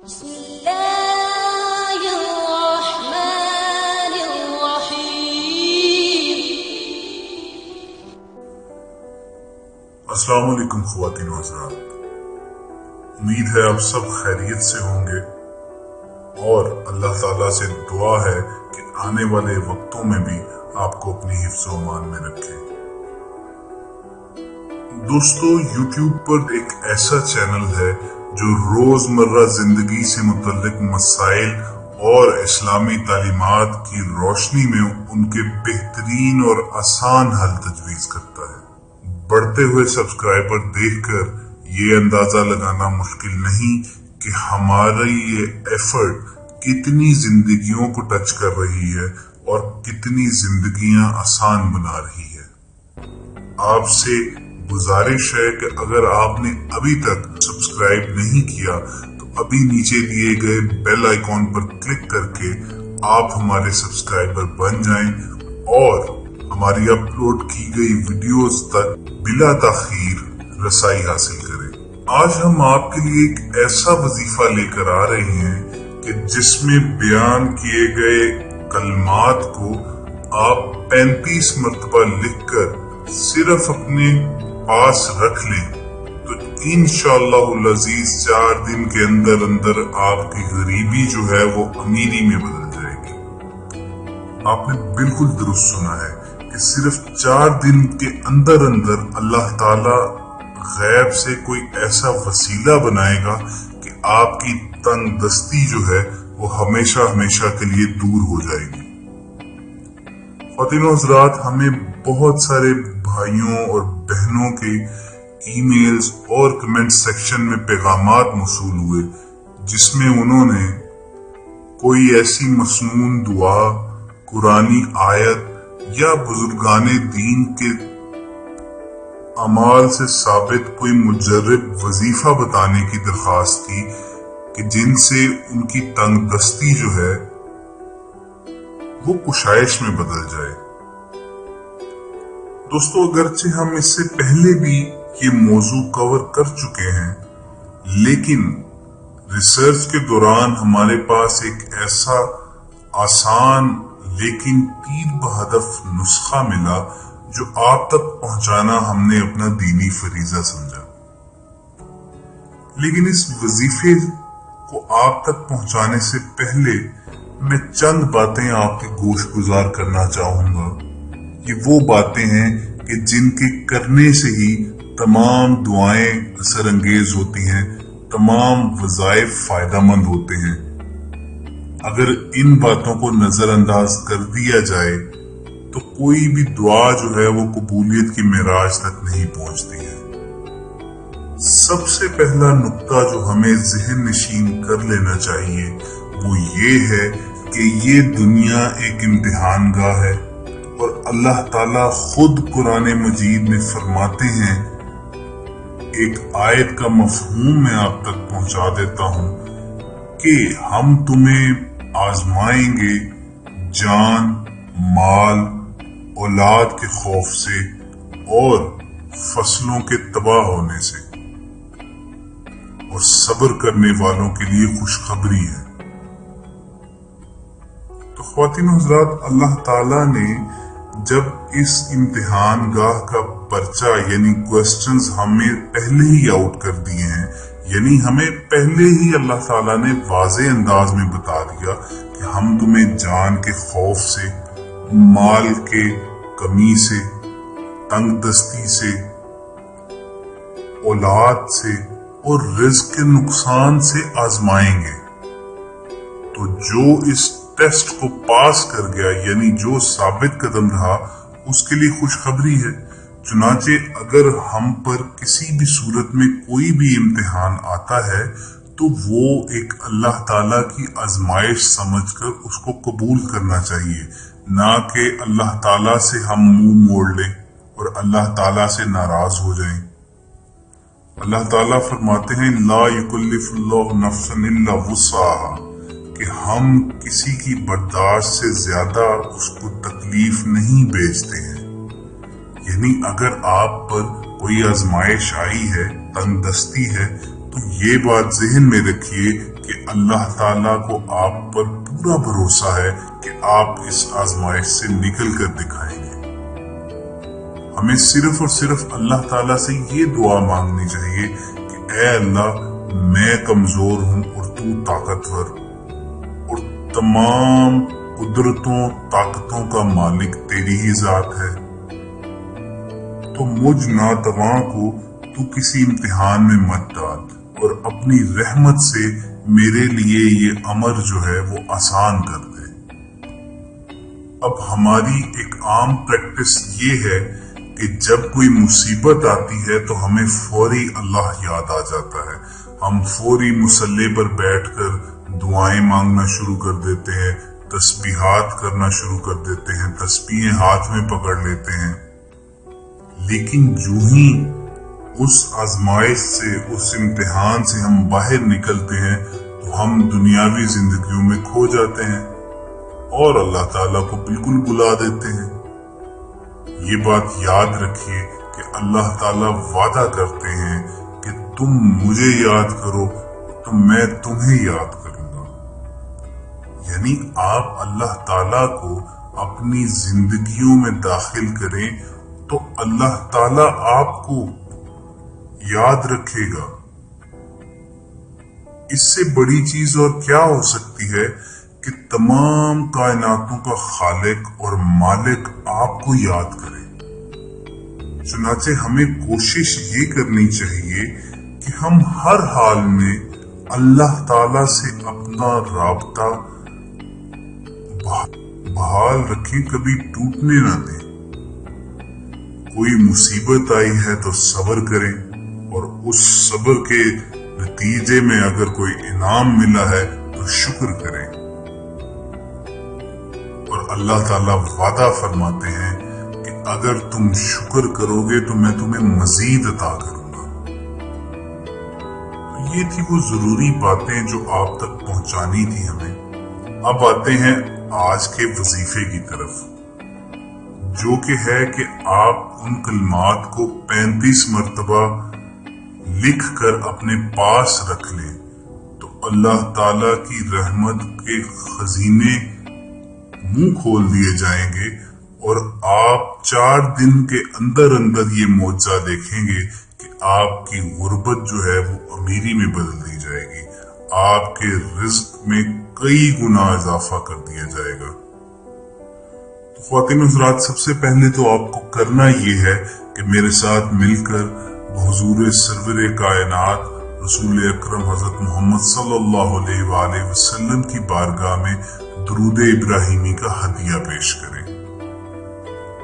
بسم الله الرحمن الرحيم. अस्सलाम वालेकुम ख्वातीन व हज़रात, उम्मीद है आप सब खैरियत से होंगे और अल्लाह ताला से दुआ है कि आने वाले वक्तों में भी आपको अपनी हिफ्ज़ व अमान में रखे। दोस्तों, YouTube पर एक ऐसा चैनल है जो रोजमर्रा जिंदगी से मुतल्लिक मसाइल और इस्लामी तालीमात की रोशनी में उनके बेहतरीन और आसान हल तजवीज करता है। बढ़ते हुए सब्सक्राइबर देखकर ये अंदाजा लगाना मुश्किल नहीं कि हमारी ये एफर्ट कितनी जिंदगियों को टच कर रही है और कितनी जिंदगियां आसान बना रही है। आपसे गुजारिश है कि अगर आपने अभी तक सब्सक्राइब नहीं किया तो अभी नीचे दिए गए बेल आइकॉन पर क्लिक करके आप हमारे सब्सक्राइबर बन जाएं और हमारी अपलोड की गई वीडियोस तक बिला ताखीर रसाई हासिल करें। आज हम आपके लिए एक ऐसा वजीफा लेकर आ रहे हैं कि जिसमें बयान किए गए कलमात को आप 35 मरतबा लिखकर सिर्फ अपने पास रख लें तो इंशाअल्लाह अज़ीज 4 दिन के अंदर अंदर आपकी गरीबी जो है वो अमीरी में बदल जाएगी। आपने बिल्कुल दुरुस्त सुना है कि सिर्फ 4 दिन के अंदर अंदर अल्लाह ताला गैब से कोई ऐसा वसीला बनाएगा कि आपकी तंगदस्ती जो है वो हमेशा हमेशा के लिए दूर हो जाएगी। ख़वातीन व हज़रात, हमें बहुत सारे भाइयों और बहनों के ईमेल्स और कमेंट सेक्शन में पैगामात मौसूल हुए जिसमें उन्होंने कोई ऐसी मसनून दुआ, कुरानी आयत या बुजुर्गाने दीन के अमाल से साबित कोई मुजर्रब वजीफा बताने की दरखास्त की कि जिनसे उनकी तंगदस्ती जो है वो कुशाइश में बदल जाए। दोस्तों, अगरचे हम इससे पहले भी ये मौजू कवर कर चुके हैं, लेकिन रिसर्च के दौरान हमारे पास एक ऐसा आसान लेकिन तीर बहदफ नुस्खा मिला जो आप तक पहुंचाना हमने अपना दीनी फरीजा समझा। लेकिन इस वजीफे को आप तक पहुंचाने से पहले मैं चंद बातें आपके गोश गुजार करना चाहूंगा। ये वो बातें हैं कि जिनके करने से ही तमाम दुआएं असर अंगेज होती हैं, तमाम वज़ाइफ फायदामंद होते हैं। अगर इन बातों को नजरअंदाज कर दिया जाए तो कोई भी दुआ जो है वो कबूलियत की मेराज तक नहीं पहुंचती है। सबसे पहला नुक्ता जो हमें ज़हन नशीन कर लेना चाहिए वो ये है कि ये दुनिया एक इम्तिहान गाह है और अल्लाह ताला खुद कुरान मजीद में फरमाते हैं, एक आयत का मफहूम मैं आप तक पहुंचा देता हूं कि हम तुम्हें आजमाएंगे जान, माल, औलाद के खौफ से और फसलों के तबाह होने से, और सब्र करने वालों के लिए खुशखबरी है। तो ख्वातीन व हज़रात, अल्लाह ताला ने जब इस इम्तिहान गाह का पर्चा यानी क्वेश्चंस हमें पहले ही आउट कर दिए हैं, यानी हमें पहले ही अल्लाह ताला ने वाज़े अंदाज में बता दिया कि हम तुम्हें जान के खौफ से, माल के कमी से, तंगदस्ती से, औलाद से और रिज़्क के नुकसान से आजमाएंगे। तो जो इस टेस्ट को पास कर गया यानी जो साबित कदम रहा उसके लिए खुशखबरी है। चुनाचे अगर हम पर किसी भी सूरत में कोई भी इम्तिहान आता है तो वो एक अल्लाह ताला की आजमाइश समझकर उसको कबूल करना चाहिए, ना कि अल्लाह ताला से हम मुंह मोड़ लें और अल्लाह ताला से नाराज हो जाएं। अल्लाह ताला फरमाते हैं, ला युकल्लिफुल्लाहु नफ्सन इल्ला वुस्अहा, कि हम किसी की बर्दाश्त से ज्यादा उसको तकलीफ नहीं भेजते हैं। यानी अगर आप पर कोई आजमाइश आई है, तंगदस्ती है, तो ये बात जहन में रखिए कि अल्लाह ताला को आप पर पूरा भरोसा है कि आप इस आजमाइश से निकल कर दिखाएंगे। हमें सिर्फ और सिर्फ अल्लाह ताला से ये दुआ मांगनी चाहिए कि ऐ अल्लाह, मैं कमजोर हूं और तू ताकतवर, और तमाम कुदरतों ताकतों का मालिक तेरी ही जात है। तो मुझ नातवा को तू किसी इम्तिहान में मत डाल और अपनी रहमत से मेरे लिए ये अमर जो है वो आसान कर दे। अब हमारी एक आम प्रैक्टिस ये है कि जब कोई मुसीबत आती है तो हमें फौरी अल्लाह याद आ जाता है। हम फौरी मुसल्ले पर बैठकर दुआएं मांगना शुरू कर देते हैं, तस्बीहात करना शुरू कर देते हैं, तस्बीहें हाथ में पकड़ लेते हैं। लेकिन जो ही उस आजमाइश से, उस इम्तिहान से हम बाहर निकलते हैं तो हम दुनियावी जिंदगियों में खो जाते हैं और अल्लाह ताला को बिल्कुल भुला देते हैं। ये बात याद रखिए कि अल्लाह ताला वादा करते हैं कि तुम मुझे याद करो तो मैं तुम्हें याद करूंगा। यानी आप अल्लाह ताला को अपनी जिंदगियों में दाखिल करें तो अल्लाह ताला आपको याद रखेगा। इससे बड़ी चीज और क्या हो सकती है कि तमाम कायनातों का खालिक और मालिक आपको याद करे। चुनाचे हमें कोशिश ये करनी चाहिए कि हम हर हाल में अल्लाह ताला से अपना राबता बहाल रखें, कभी टूटने ना दें। कोई मुसीबत आई है तो सब्र करें और उस सब्र के नतीजे में अगर कोई इनाम मिला है तो शुक्र करें। और अल्लाह ताला वादा फरमाते हैं कि अगर तुम शुक्र करोगे तो मैं तुम्हें मजीद अता करूंगा। तो ये थी वो जरूरी बातें जो आप तक पहुंचानी थी हमें। अब आते हैं आज के वजीफे की तरफ, जो कि है कि आप उन कलमात को 35 मर्तबा लिख कर अपने पास रख लें तो अल्लाह ताला की रहमत के खजीने मुंह खोल दिए जाएंगे और आप 4 दिन के अंदर अंदर ये मौजज़ा देखेंगे कि आपकी गुर्बत जो है वो अमीरी में बदल दी जाएगी, आपके रिज्क में कई गुना इजाफा कर दिया जाएगा। तो ख्वातीन हज़रात, सबसे पहले तो आपको करना ये है कि मेरे साथ मिलकर हुजूर सरवरे कायनात रसूल अकरम हजरत मोहम्मद सल्लल्लाहु अलैहि वसल्लम की बारगाह में दुरूद इब्राहिमी का हदिया पेश करें।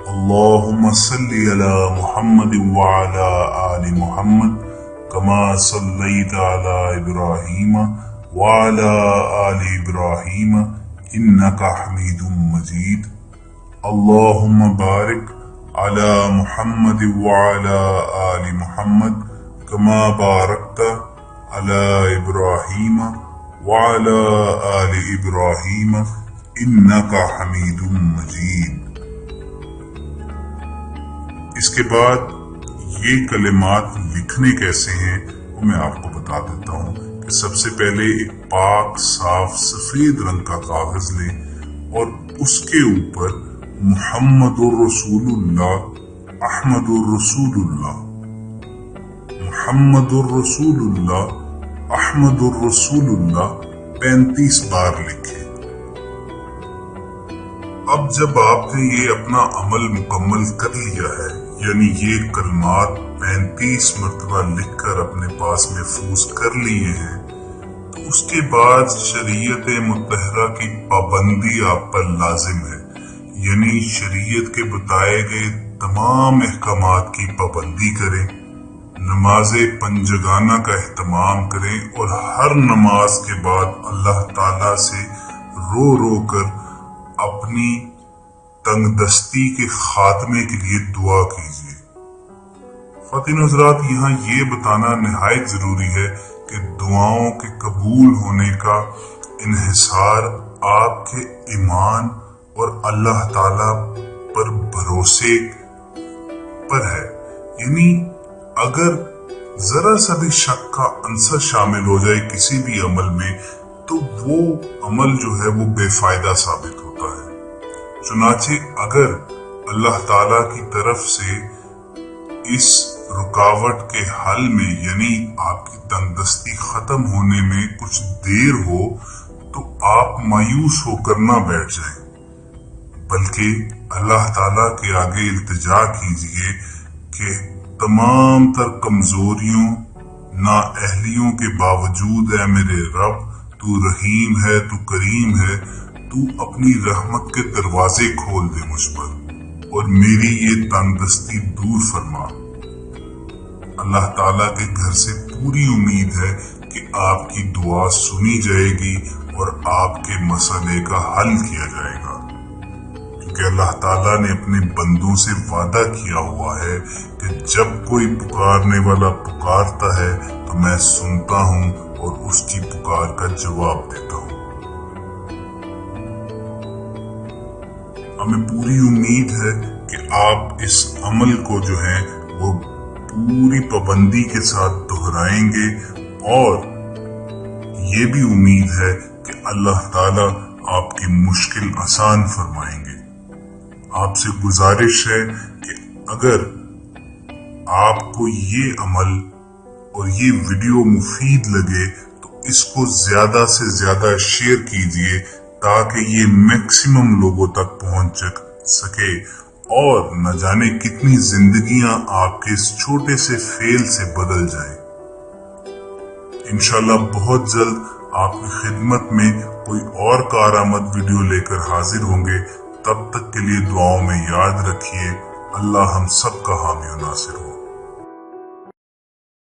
अल्लाहुम्मा सल्ली अला मुहम्मद व अला आलि मुहम्मद कमा सल्लैता अला इब्राहीम व अला आलि इब्राहीम इन्नका हमीदुम मजीद। अल्लाहुम्मा बारिक अला मुहम्मद व अला आलि मुहम्मद कमा बारकता अला इब्राहीम व अला आलि इब्राहीम इन्नका हमीदुम मजीद। इसके बाद ये कलिमात लिखने कैसे हैं वो मैं आपको बता देता हूँ कि सबसे पहले एक पाक साफ सफेद रंग का कागज लें और उसके ऊपर मुहम्मदुर रसूलुल्लाह, अहमदुर रसूलुल्लाह, मुहम्मदुर रसूलुल्लाह, अहमदुर रसूलुल्लाह 35 बार लिखें। अब जब आपने ये अपना अमल मुकम्मल कर लिया है, यानी ये कलमात 35 मरतबा लिखकर अपने पास महफूज कर लिए हैं, तो उसके बाद शरीयत मुतहरा की पाबंदी आप पर लाजिम है। यानी शरीयत के बताए गए तमाम अहकामात की पाबंदी करें, नमाज़े पंजगाना का एहतमाम करें और हर नमाज के बाद अल्लाह ताला से रो रो कर अपनी तंगदस्ती के खात्मे के लिए दुआ कीजिए। ख़वातीन हज़रात, यहाँ ये बताना निहायत जरूरी है कि दुआओं के कबूल होने का इन्हिसार आपके ईमान और अल्लाह ताला पर भरोसे पर है। यानी अगर जरा सा भी शक का अंसर शामिल हो जाए किसी भी अमल में तो वो अमल जो है वो बेफायदा साबित होता है। चुनाचे अगर अल्लाह ताला की तरफ से इस रुकावट के हल में यानी आपकी तंगदस्ती खत्म होने में कुछ देर हो तो आप मायूस होकर ना बैठ जाएं, बल्कि अल्लाह ताला के आगे इल्तिजा कीजिए कि तमाम तर कमजोरियों नाअहलियों के बावजूद ऐ मेरे रब, तू रहीम है, तू करीम है, तू अपनी रहमत के दरवाजे खोल दे मुझ पर और मेरी ये तंगदस्ती दूर फरमा। अल्लाह ताला के घर से पूरी उम्मीद है कि आपकी दुआ सुनी जाएगी और आपके मसले का हल किया जाएगा, क्योंकि अल्लाह ताला ने अपने बंदों से वादा किया हुआ है कि जब कोई पुकारने वाला पुकारता है तो मैं सुनता हूँ और उसकी पुकार का जवाब देता हूँ। हमें पूरी उम्मीद है कि आप इस अमल को जो है वो पूरी पाबंदी के साथ दोहराएंगे और ये भी उम्मीद है कि अल्लाह ताला आपकी मुश्किल आसान फरमाएंगे। आपसे गुजारिश है कि अगर आपको ये अमल और ये वीडियो मुफीद लगे तो इसको ज्यादा से ज्यादा शेयर कीजिए ताकि ये मैक्सिमम लोगों तक पहुंच सके और न जाने कितनी जिंदगियां आपके इस छोटे से फेल से बदल जाए। इंशाल्लाह बहुत जल्द आपकी खिदमत में कोई और कारआमद वीडियो लेकर हाजिर होंगे। तब तक के लिए दुआओं में याद रखिए। अल्लाह हम सब का हामी और नासिर हो।